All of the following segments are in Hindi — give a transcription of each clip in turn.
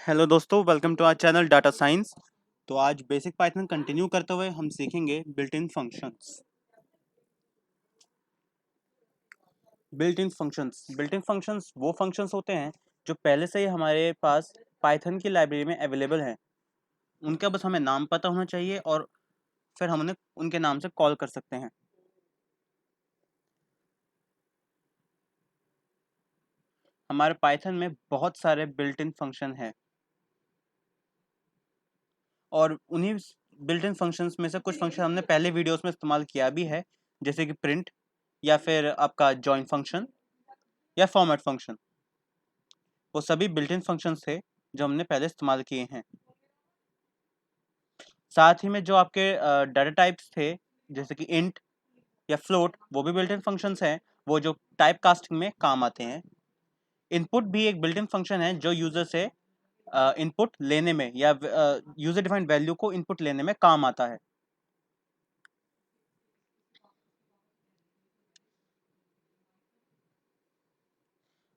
हेलो दोस्तों, welcome to our channel data science. तो आज बेसिक पाइथन कंटिन्यू करते हुए हम सीखेंगे built in functions. Built in functions वो फंक्शंस होते हैं जो पहले से ही हमारे पास पाइथन की लाइब्रेरी में अवेलेबल हैं। उनका बस हमें नाम पता होना चाहिए और फिर हम उन्हें उनके नाम से कॉल कर सकते हैं। हमारे पाइथन में बहुत सारे बिल्ट इन फंक्शन हैं और उन्हीं बिल्ट इन फंक्शंस में से कुछ फंक्शन हमने पहले वीडियोस में इस्तेमाल किया भी है, जैसे कि प्रिंट या फिर आपका जॉइन फंक्शन या फॉर्मेट फंक्शन। वो सभी बिल्ट इन फंक्शंस थे जो हमने पहले इस्तेमाल किए हैं। साथ ही में जो आपके डाटा टाइप्स थे, जैसे कि इंट या फ्लोट, वो भी बिल्ट इन फंक्शंस हैं, वो जो टाइप कास्टिंग में काम आते हैं। इनपुट भी एक बिल्ट इन फंक्शन है जो यूजर से इनपुट लेने में या यूजर डिफाइंड वैल्यू को इनपुट लेने में काम आता है।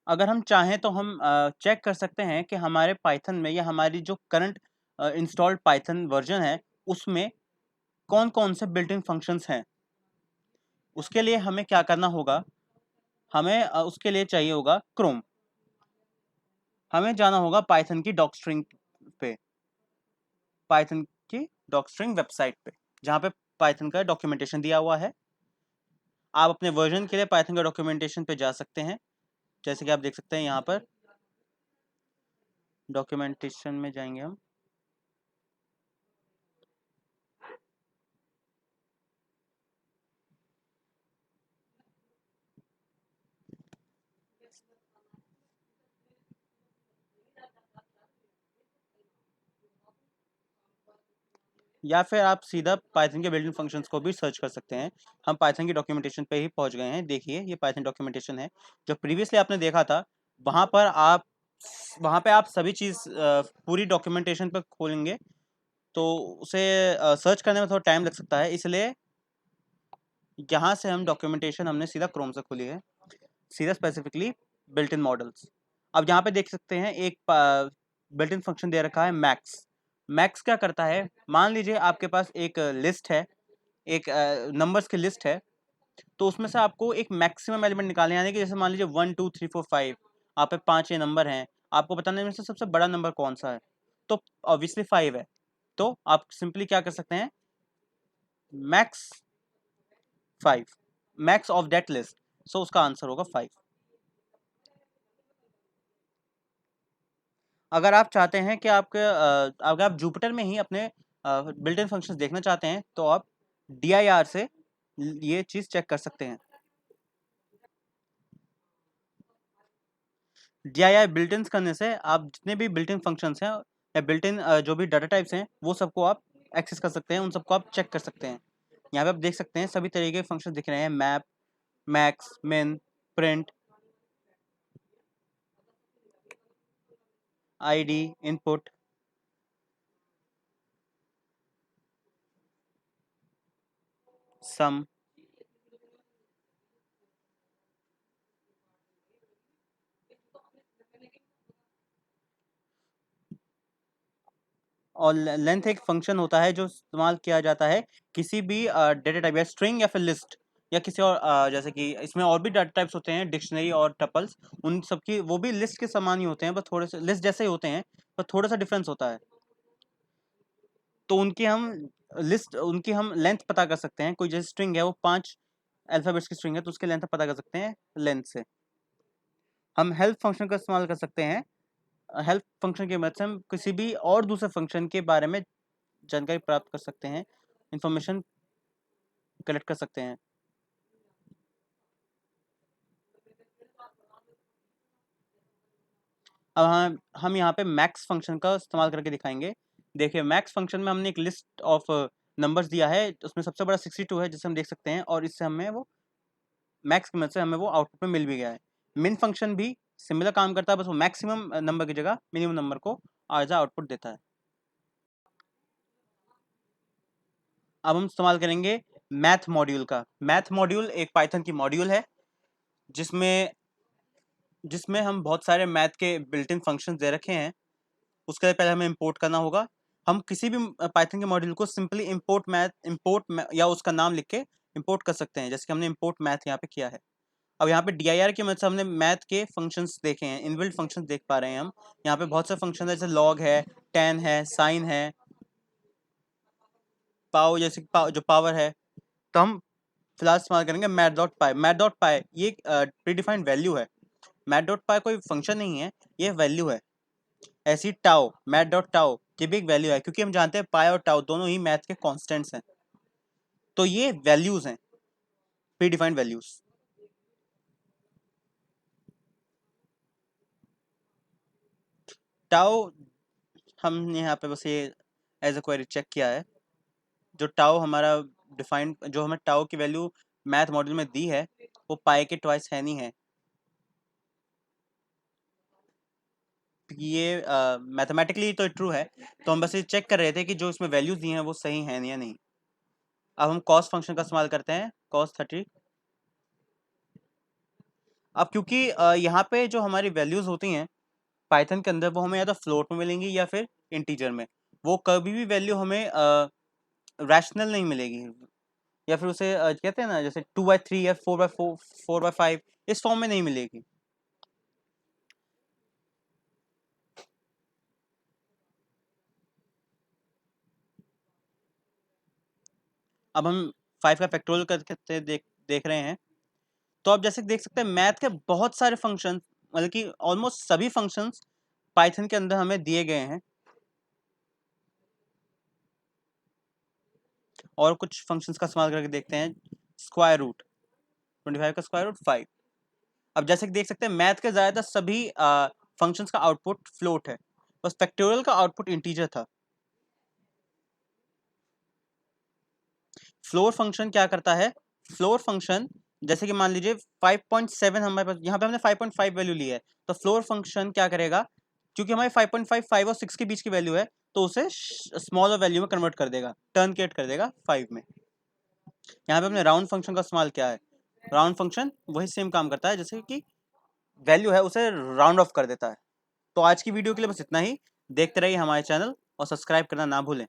अगर हम चाहें तो हम चेक कर सकते हैं कि हमारे पाइथन में या हमारी जो करंट इंस्टॉल्ड पाइथन वर्जन है उसमें कौन कौन से बिल्ट इन फंक्शंस हैं। उसके लिए हमें क्या करना होगा, हमें उसके लिए चाहिए होगा क्रोम। हमें जाना होगा पाइथन की डॉकस्ट्रिंग पे, पाइथन की डॉकस्ट्रिंग वेबसाइट पे, जहाँ पे पाइथन का डॉक्यूमेंटेशन दिया हुआ है। आप अपने वर्जन के लिए पाइथन का डॉक्यूमेंटेशन पे जा सकते हैं, जैसे कि आप देख सकते हैं यहाँ पर डॉक्यूमेंटेशन में जाएंगे हम। या फिर आप सीधा पाइथन के बिल्ट-इन फंक्शंस को भी सर्च कर सकते हैं। हम पाइथन की डॉक्यूमेंटेशन पे ही पहुंच गए हैं। देखिए ये पाइथन डॉक्यूमेंटेशन है जो प्रीवियसली आपने देखा था। वहां पर आप वहां पे आप सभी चीज़ पूरी डॉक्यूमेंटेशन पर खोलेंगे तो उसे सर्च करने में थोड़ा टाइम लग सकता है, इसलिए यहाँ से हम डॉक्यूमेंटेशन हमने सीधा क्रोम से खोली है, सीधा स्पेसिफिकली बिल्ट इन मॉडल्स। अब यहाँ पे देख सकते हैं एक बिल्ट इन फंक्शन दे रखा है मैक्स। मैक्स क्या करता है, मान लीजिए आपके पास एक लिस्ट है, एक नंबर्स की लिस्ट है, तो उसमें से आपको एक मैक्सिमम एलिमेंट निकालने, यानी कि जैसे मान लीजिए 1 2 3 4 5 आप पे 5 ये नंबर हैं, आपको बताने में से सबसे बड़ा नंबर कौन सा है, तो ऑब्वियसली 5 है। तो आप सिंपली क्या कर सकते हैं, max 5, max of that list, so उसका आंसर होगा 5। अगर आप चाहते हैं कि अगर आप जुपिटर में ही अपने बिल्ट इन फंक्शंस देखना चाहते हैं तो आप dir से ये चीज़ चेक कर सकते हैं। dir बिल्ट इन करने से आप जितने भी बिल्ट इन फंक्शंस हैं या बिल्ट इन जो भी डाटा टाइप्स हैं वो सबको आप एक्सेस कर सकते हैं, उन सबको आप चेक कर सकते हैं। यहाँ पे आप देख सकते हैं सभी तरीके के फंक्शन दिख रहे हैं, मैप, मैक्स, मिन, प्रिंट, id, इनपुट, सम और लेंथ एक फंक्शन होता है जो इस्तेमाल किया जाता है किसी भी डेटा टाइप या स्ट्रिंग या फिर लिस्ट या किसी और जैसे कि इसमें और भी डाटा टाइप्स होते हैं, डिक्शनरी और टपल्स, उन सब की वो भी लिस्ट के समान ही होते हैं, बस थोड़े से लिस्ट जैसे ही होते हैं, पर थोड़ा सा डिफरेंस होता है। तो उनकी हम लेंथ पता कर सकते हैं। कोई जैसे स्ट्रिंग है वो 5 अल्फ़ाबेट्स की स्ट्रिंग है तो उसकी लेंथ पता कर सकते हैं लेंथ से। हम हेल्प फंक्शन का इस्तेमाल कर सकते हैं। हेल्प फंक्शन की मदद से हम किसी भी और दूसरे फंक्शन के बारे में जानकारी प्राप्त कर सकते हैं, इंफॉर्मेशन कलेक्ट कर सकते हैं। अब हम यहाँ पे मैक्स फंक्शन का इस्तेमाल करके दिखाएंगे। देखिए मैक्स फंक्शन में हमने एक लिस्ट ऑफ नंबर्स दिया है, उसमें सबसे बड़ा 62 है जिसे हम देख सकते हैं, और इससे हमें वो मैक्स की मदद से हमें वो आउटपुट में मिल भी गया है। मिन फंक्शन भी सिमिलर काम करता है, बस वो मैक्सिमम नंबर की जगह मिनिमम नंबर को एज आउटपुट देता है। अब हम इस्तेमाल करेंगे मैथ मॉड्यूल का। मैथ मॉड्यूल एक पाइथन की मॉड्यूल है जिसमें जिसमें हम बहुत सारे मैथ के बिल्ट इन फंक्शन दे रखे हैं। उसके लिए पहले हमें इंपोर्ट करना होगा। हम किसी भी पाइथन के मॉड्यूल को सिंपली इंपोर्ट या उसका नाम लिख के इंपोर्ट कर सकते हैं, जैसे कि हमने इंपोर्ट मैथ यहाँ पे किया है। अब यहाँ पे dir की मदद से हमने मैथ के फंक्शंस देखे हैं, इनबिल्ट फंक्शंस देख पा रहे हैं हम। यहाँ पे बहुत से फंक्शन है, जैसे लॉग है, tan है, साइन है, पाव जैसे जो पावर है। तो हम फिलहाल इस्तेमाल करेंगे मैथ.py। मैथ.py ये प्री डिफाइंड वैल्यू है। मैथ.py कोई फंक्शन नहीं है, ये वैल्यू है। ऐसी टाओ, मैथ.टाओ ये भी एक वैल्यू है, क्योंकि हम जानते हैं पाई और टाओ दोनों ही मैथ के कॉन्स्टेंट्स हैं। तो ये वैल्यूज हैं, प्री डिफाइंड वैल्यूज। टाओ हमने यहाँ पे बस ये एज अ क्वेरी चेक किया है। जो टाओ हमारा डिफाइंड, जो हमें टाओ की वैल्यू मैथ मॉड्यूल में दी है, वो पाई के ट्वाइस है नहीं है। ये मैथमेटिकली तो ट्रू है, तो हम बस ये चेक कर रहे थे कि जो इसमें वैल्यूज दी हैं वो सही हैं या नहीं। अब हम कॉस फंक्शन का इस्तेमाल करते हैं, कॉस 30। अब क्योंकि यहाँ पे जो हमारी वैल्यूज होती हैं पाइथन के अंदर, वो हमें या तो फ्लोट में मिलेंगी या फिर इंटीजर में। वो कभी भी वैल्यू हमें रैशनल नहीं मिलेगी, या फिर उसे कहते हैं ना, जैसे 2/3 या 4/4, 4/5, इस फॉर्म में नहीं मिलेगी। अब हम 5 का फैक्टोरियल करके देख रहे हैं। तो आप जैसे देख सकते हैं मैथ के बहुत सारे फंक्शन, मतलब कि ऑलमोस्ट सभी फंक्शंस पाइथन के अंदर हमें दिए गए हैं। और कुछ फंक्शंस का इस्तेमाल करके देखते हैं। स्क्वायर रूट 25 का स्क्वायर रूट 5। अब जैसे कि देख सकते हैं मैथ के ज़्यादातर सभी फंक्शंस का आउटपुट फ्लोट है, बस फैक्टोरियल का आउटपुट इंटीजर था। फ्लोर फंक्शन क्या करता है? फ्लोर फंक्शन, जैसे कि मान लीजिए 5.7 हमारे पास, यहाँ पे हमने 5.5 वैल्यू ली है, तो फ्लोर फंक्शन क्या करेगा, क्योंकि हमारे 5.5 5 और 6 के बीच की वैल्यू है, तो उसे स्मॉलर वैल्यू में कन्वर्ट कर देगा, टर्नकेट कर देगा 5 में। यहाँ पे हमने राउंड फंक्शन का इस्तेमाल किया है। राउंड फंक्शन वही सेम काम करता है, जैसे कि वैल्यू है उसे राउंड ऑफ कर देता है। तो आज की वीडियो के लिए बस इतना ही। देखते रहिए हमारे चैनल और सब्सक्राइब करना ना भूलें।